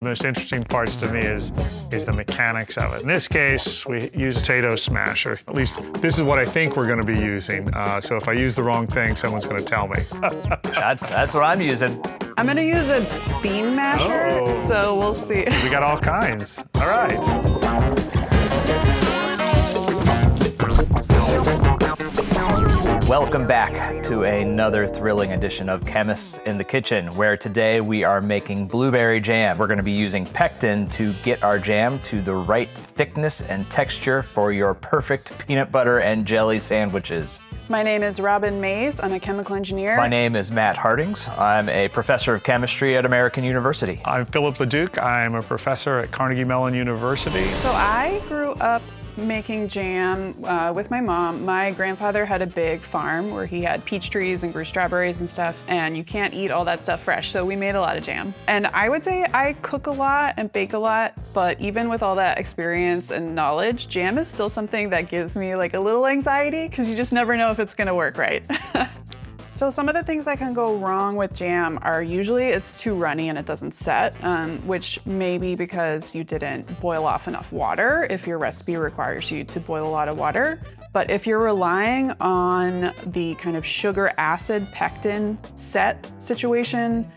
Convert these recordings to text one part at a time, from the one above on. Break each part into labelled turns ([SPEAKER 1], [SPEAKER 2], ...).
[SPEAKER 1] The most interesting parts to me is the mechanics of it. In this case, we use a potato smasher. At least this is what I think we're going to be using. So if I use the wrong thing, someone's going to tell me.
[SPEAKER 2] That's what I'm using.
[SPEAKER 3] I'm going to use a bean masher, so we'll see.
[SPEAKER 1] We got all kinds. All right.
[SPEAKER 2] Welcome back to another thrilling edition of Chemists in the Kitchen, where today we are making blueberry jam. We're going to be using pectin to get our jam to the right thickness and texture for your perfect peanut butter and jelly sandwiches.
[SPEAKER 3] My name is Robin Mays. I'm a chemical engineer.
[SPEAKER 2] My name is Matt Hardings. I'm a professor of chemistry at American University.
[SPEAKER 1] I'm Philip Leduc. I'm a professor at Carnegie Mellon University.
[SPEAKER 3] So I grew up making jam with my mom. My grandfather had a big farm where he had peach trees and grew strawberries and stuff, and you can't eat all that stuff fresh, so we made a lot of jam. And I would say I cook a lot and bake a lot, but even with all that experience and knowledge, jam is still something that gives me like a little anxiety because you just never know if it's gonna work right. So some of the things that can go wrong with jam are usually it's too runny and it doesn't set, which may be because you didn't boil off enough water if your recipe requires you to boil a lot of water. But if you're relying on the kind of sugar acid pectin set situation,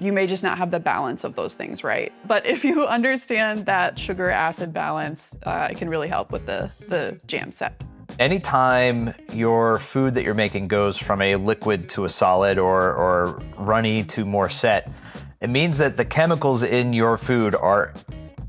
[SPEAKER 3] you may just not have the balance of those things right. But if you understand that sugar acid balance, it can really help with the jam set.
[SPEAKER 2] Anytime your food that you're making goes from a liquid to a solid or runny to more set, it means that the chemicals in your food are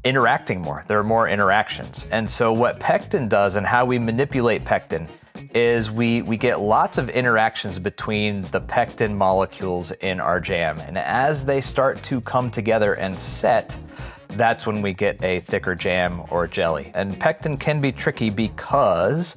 [SPEAKER 2] interacting more. There are more interactions. And so what pectin does and how we manipulate pectin is we get lots of interactions between the pectin molecules in our jam. And as they start to come together and set, that's when we get a thicker jam or jelly. And pectin can be tricky because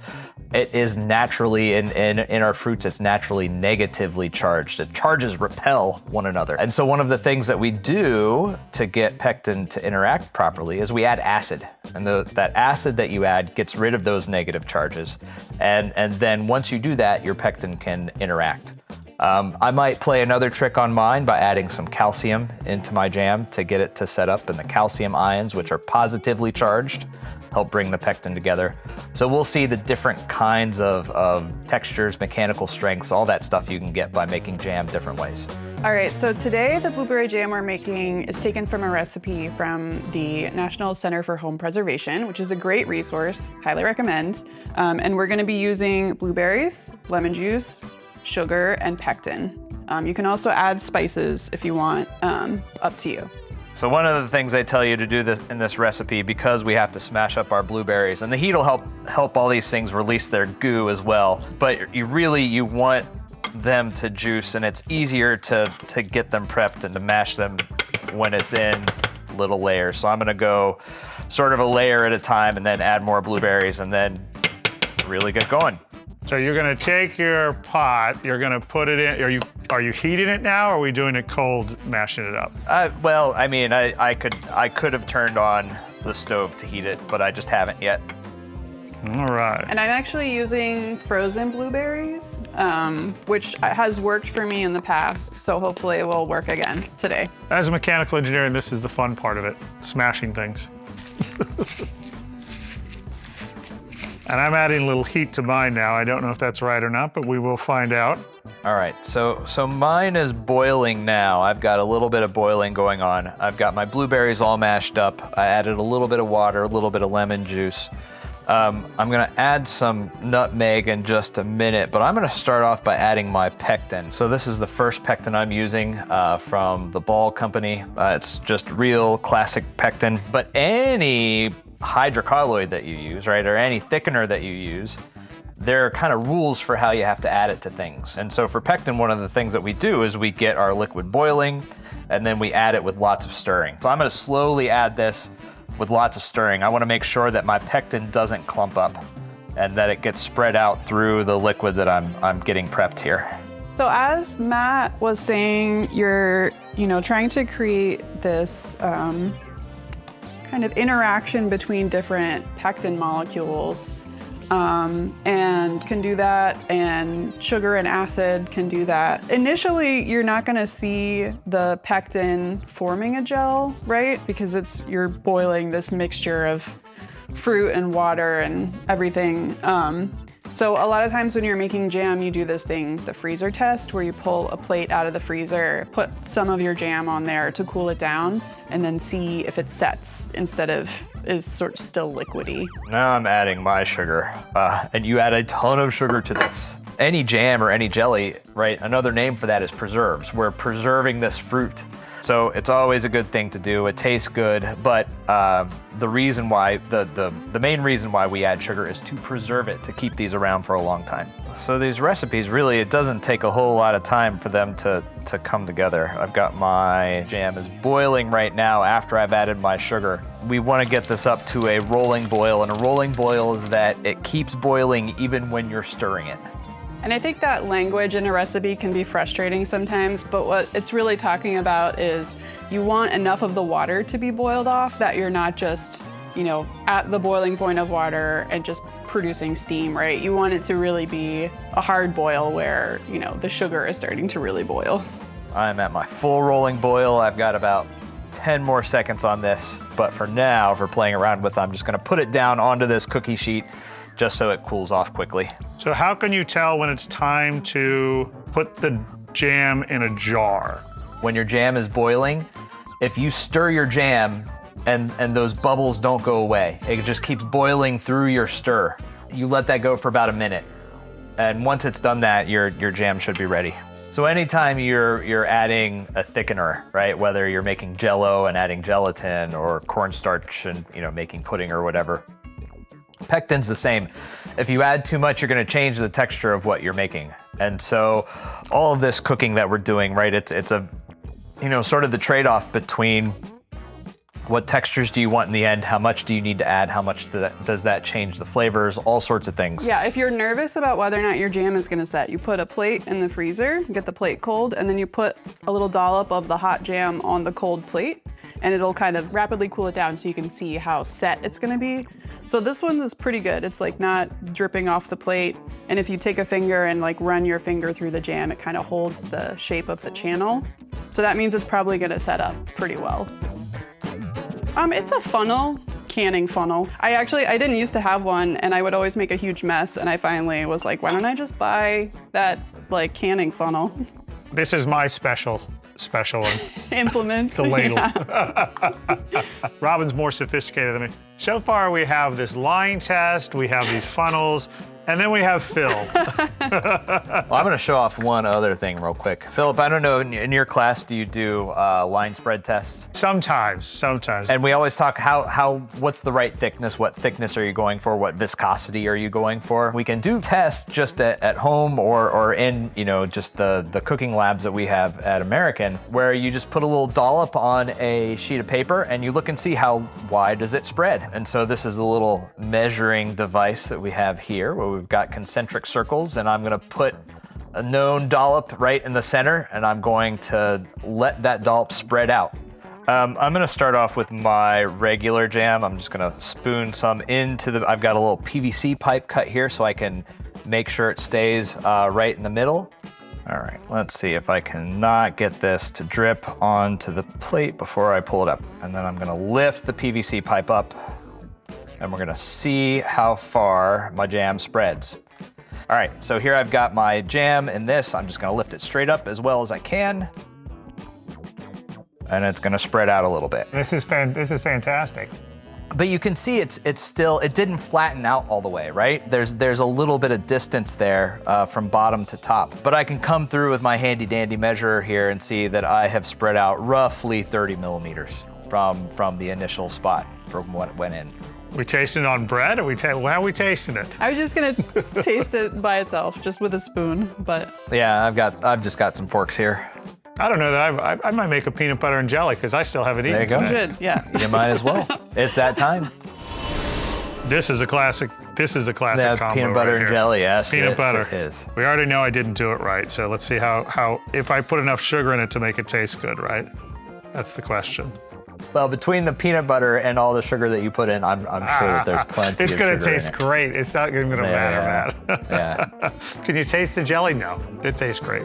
[SPEAKER 2] it is naturally, in our fruits, it's naturally negatively charged. The charges repel one another. And so one of the things that we do to get pectin to interact properly is we add acid. And that acid that you add gets rid of those negative charges. And then once you do that, your pectin can interact. I might play another trick on mine by adding some calcium into my jam to get it to set up, and the calcium ions, which are positively charged, help bring the pectin together. So we'll see the different kinds of textures, mechanical strengths, all that stuff you can get by making jam different ways.
[SPEAKER 3] All right, so today the blueberry jam we're making is taken from a recipe from the National Center for Home Preservation, which is a great resource, highly recommend. And we're gonna be using blueberries, lemon juice, sugar, and pectin. You can also add spices if you want, up to you.
[SPEAKER 2] So one of the things they tell you to do this in this recipe, because we have to smash up our blueberries, and the heat will help all these things release their goo as well, but you want them to juice, and it's easier to get them prepped and to mash them when it's in little layers. So I'm gonna go sort of a layer at a time and then add more blueberries and then really get going.
[SPEAKER 1] So you're going to take your pot, you're going to put it in, are you heating it now, or are we doing it cold, mashing it up?
[SPEAKER 2] Well, I mean, I could have turned on the stove to heat it, but I just haven't yet.
[SPEAKER 1] All right.
[SPEAKER 3] And I'm actually using frozen blueberries, which has worked for me in the past, so hopefully it will work again today.
[SPEAKER 1] As a mechanical engineer, this is the fun part of it, smashing things. And I'm adding a little heat to mine now. I don't know if that's right or not, but we will find out.
[SPEAKER 2] All right, so mine is boiling now. I've got a little bit of boiling going on. I've got my blueberries all mashed up. I added a little bit of water, a little bit of lemon juice. I'm gonna add some nutmeg in just a minute, but I'm gonna start off by adding my pectin. So this is the first pectin I'm using from the Ball Company. It's just real classic pectin, but any hydrocolloid that you use, right, or any thickener that you use, there are kind of rules for how you have to add it to things. And so for pectin, one of the things that we do is we get our liquid boiling, and then we add it with lots of stirring. So I'm gonna slowly add this with lots of stirring. I wanna make sure that my pectin doesn't clump up and that it gets spread out through the liquid that I'm getting prepped here.
[SPEAKER 3] So as Matt was saying, you're trying to create this kind of interaction between different pectin molecules. and can do that, and sugar and acid can do that. Initially, you're not gonna see the pectin forming a gel, right? Because you're boiling this mixture of fruit and water and everything. So a lot of times when you're making jam, you do this thing, the freezer test, where you pull a plate out of the freezer, put some of your jam on there to cool it down, and then see if it sets instead of is sort of still liquidy.
[SPEAKER 2] Now I'm adding my sugar, and you add a ton of sugar to this. Any jam or any jelly, right? Another name for that is preserves. We're preserving this fruit. So it's always a good thing to do. It tastes good, but the reason why, the main reason why we add sugar is to preserve it, to keep these around for a long time. So these recipes, really, it doesn't take a whole lot of time for them to come together. I've got my jam is boiling right now after I've added my sugar. We want to get this up to a rolling boil, and a rolling boil is that it keeps boiling even when you're stirring it.
[SPEAKER 3] And I think that language in a recipe can be frustrating sometimes, but what it's really talking about is you want enough of the water to be boiled off that you're not just, at the boiling point of water and just producing steam, right? You want it to really be a hard boil where, the sugar is starting to really boil.
[SPEAKER 2] I'm at my full rolling boil. I've got about 10 more seconds on this, but for now, for playing around with, I'm just gonna put it down onto this cookie sheet just so it cools off quickly.
[SPEAKER 1] So how can you tell when it's time to put the jam in a jar?
[SPEAKER 2] When your jam is boiling, if you stir your jam and those bubbles don't go away, it just keeps boiling through your stir. You let that go for about a minute. And once it's done that, your jam should be ready. So anytime you're adding a thickener, right? Whether you're making Jell-O and adding gelatin, or cornstarch and making pudding or whatever, pectin's the same. If you add too much, you're gonna change the texture of what you're making. And so all of this cooking that we're doing, right, it's a, sort of the trade-off between what textures do you want in the end, how much do you need to add, how much does that change the flavors, all sorts of things.
[SPEAKER 3] Yeah, if you're nervous about whether or not your jam is gonna set, you put a plate in the freezer, get the plate cold, and then you put a little dollop of the hot jam on the cold plate, and it'll kind of rapidly cool it down so you can see how set it's gonna be. So this one is pretty good. It's like not dripping off the plate. And if you take a finger and like run your finger through the jam, it kind of holds the shape of the channel. So that means it's probably gonna set up pretty well. It's a funnel, canning funnel. I didn't used to have one, and I would always make a huge mess, and I finally was like, why don't I just buy that like canning funnel?
[SPEAKER 1] This is my special one.
[SPEAKER 3] Implement.
[SPEAKER 1] The ladle.
[SPEAKER 3] Yeah.
[SPEAKER 1] Robin's more sophisticated than me. So far we have this line test, we have these funnels, and then we have Phil.
[SPEAKER 2] Well, I'm gonna show off one other thing real quick. Philip, I don't know, in your class, do you do line spread tests?
[SPEAKER 1] Sometimes.
[SPEAKER 2] And we always talk what's the right thickness? What thickness are you going for? What viscosity are you going for? We can do tests just at home or in, just the cooking labs that we have at American, where you just put a little dollop on a sheet of paper and you look and see how wide does it spread. And so this is a little measuring device that we have here, where we've got concentric circles, and I'm gonna put a known dollop right in the center, and I'm going to let that dollop spread out. I'm gonna start off with my regular jam. I'm just gonna spoon some into I've got a little PVC pipe cut here so I can make sure it stays right in the middle. All right, let's see if I can not get this to drip onto the plate before I pull it up. And then I'm gonna lift the PVC pipe up, and we're gonna see how far my jam spreads. All right, so here I've got my jam in this. I'm just gonna lift it straight up as well as I can. And it's gonna spread out a little bit.
[SPEAKER 1] This is fantastic.
[SPEAKER 2] But you can see it didn't flatten out all the way, right? There's a little bit of distance there from bottom to top. But I can come through with my handy dandy measurer here and see that I have spread out roughly 30 millimeters from the initial spot from what went in.
[SPEAKER 1] We tasting it on bread, or how are we tasting it?
[SPEAKER 3] I was just gonna taste it by itself, just with a spoon, but.
[SPEAKER 2] Yeah, I've just got some forks here.
[SPEAKER 1] I don't know that I might make a peanut butter and jelly because I still haven't eaten
[SPEAKER 2] There you go.
[SPEAKER 1] today.
[SPEAKER 3] You should, yeah.
[SPEAKER 2] You might as well. It's that time.
[SPEAKER 1] This is a classic
[SPEAKER 2] Yeah,
[SPEAKER 1] combo
[SPEAKER 2] peanut butter
[SPEAKER 1] right
[SPEAKER 2] and
[SPEAKER 1] here.
[SPEAKER 2] jelly, yes.
[SPEAKER 1] Peanut butter.
[SPEAKER 2] It is.
[SPEAKER 1] We already know I didn't do it right, so let's see how if I put enough sugar in it to make it taste good, right? That's the question.
[SPEAKER 2] Well, between the peanut butter and all the sugar that you put in, I'm sure that there's plenty
[SPEAKER 1] It's
[SPEAKER 2] of
[SPEAKER 1] going
[SPEAKER 2] sugar
[SPEAKER 1] to
[SPEAKER 2] in
[SPEAKER 1] taste
[SPEAKER 2] it.
[SPEAKER 1] great. It's not even going to matter, man.
[SPEAKER 2] Yeah.
[SPEAKER 1] Can you taste the jelly? No, it tastes great.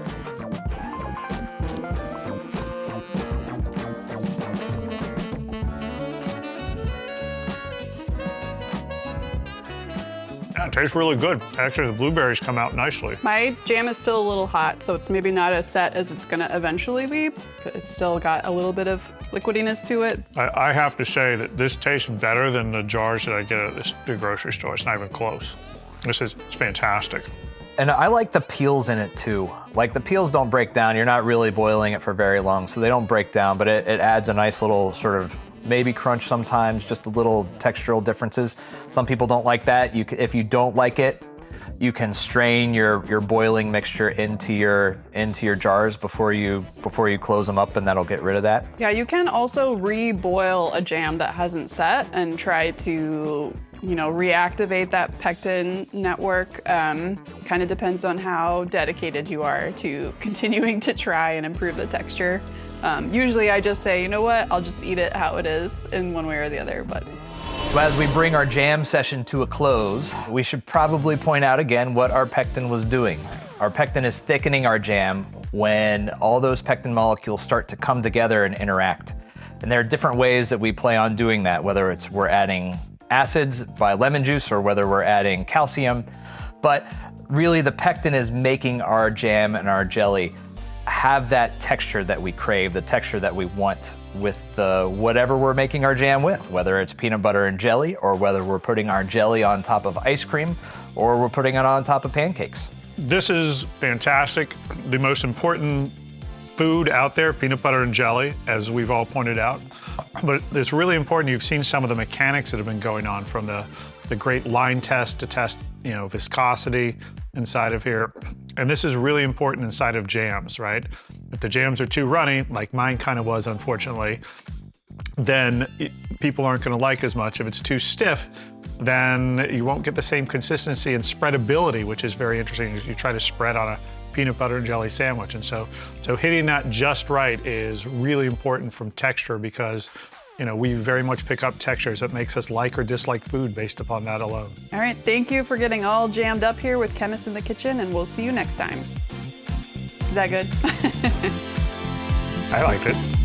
[SPEAKER 1] Yeah, it tastes really good. Actually, the blueberries come out nicely.
[SPEAKER 3] My jam is still a little hot, so it's maybe not as set as it's gonna eventually be, but it's still got a little bit of liquidiness to it.
[SPEAKER 1] I have to say that this tastes better than the jars that I get at the grocery store. It's not even close. It's fantastic.
[SPEAKER 2] And I like the peels in it too. Like the peels don't break down. You're not really boiling it for very long, so they don't break down, but it adds a nice little sort of maybe crunch sometimes, just a little textural differences. Some people don't like that. If you don't like it, you can strain your boiling mixture into your jars before you close them up, and that'll get rid of that.
[SPEAKER 3] Yeah, you can also re-boil a jam that hasn't set and try to, reactivate that pectin network. Kind of depends on how dedicated you are to continuing to try and improve the texture. Usually I just say, you know what, I'll just eat it how it is in one way or the other, but.
[SPEAKER 2] So as we bring our jam session to a close, we should probably point out again what our pectin was doing. Our pectin is thickening our jam when all those pectin molecules start to come together and interact. And there are different ways that we play on doing that, whether it's we're adding acids by lemon juice or whether we're adding calcium. But really the pectin is making our jam and our jelly have that texture that we crave, the texture that we want with whatever we're making our jam with, whether it's peanut butter and jelly, or whether we're putting our jelly on top of ice cream, or we're putting it on top of pancakes.
[SPEAKER 1] This is fantastic. The most important food out there, peanut butter and jelly, as we've all pointed out. But it's really important. You've seen some of the mechanics that have been going on, from the great line test to test, viscosity inside of here. And this is really important inside of jams, right? If the jams are too runny, like mine kind of was, unfortunately, then people aren't going to like as much. If it's too stiff, then you won't get the same consistency and spreadability, which is very interesting as you try to spread on a peanut butter and jelly sandwich. And so hitting that just right is really important from texture, because we very much pick up textures that makes us like or dislike food based upon that alone.
[SPEAKER 3] All right, thank you for getting all jammed up here with Chemists in the Kitchen, and we'll see you next time. Is that good?
[SPEAKER 1] I liked it.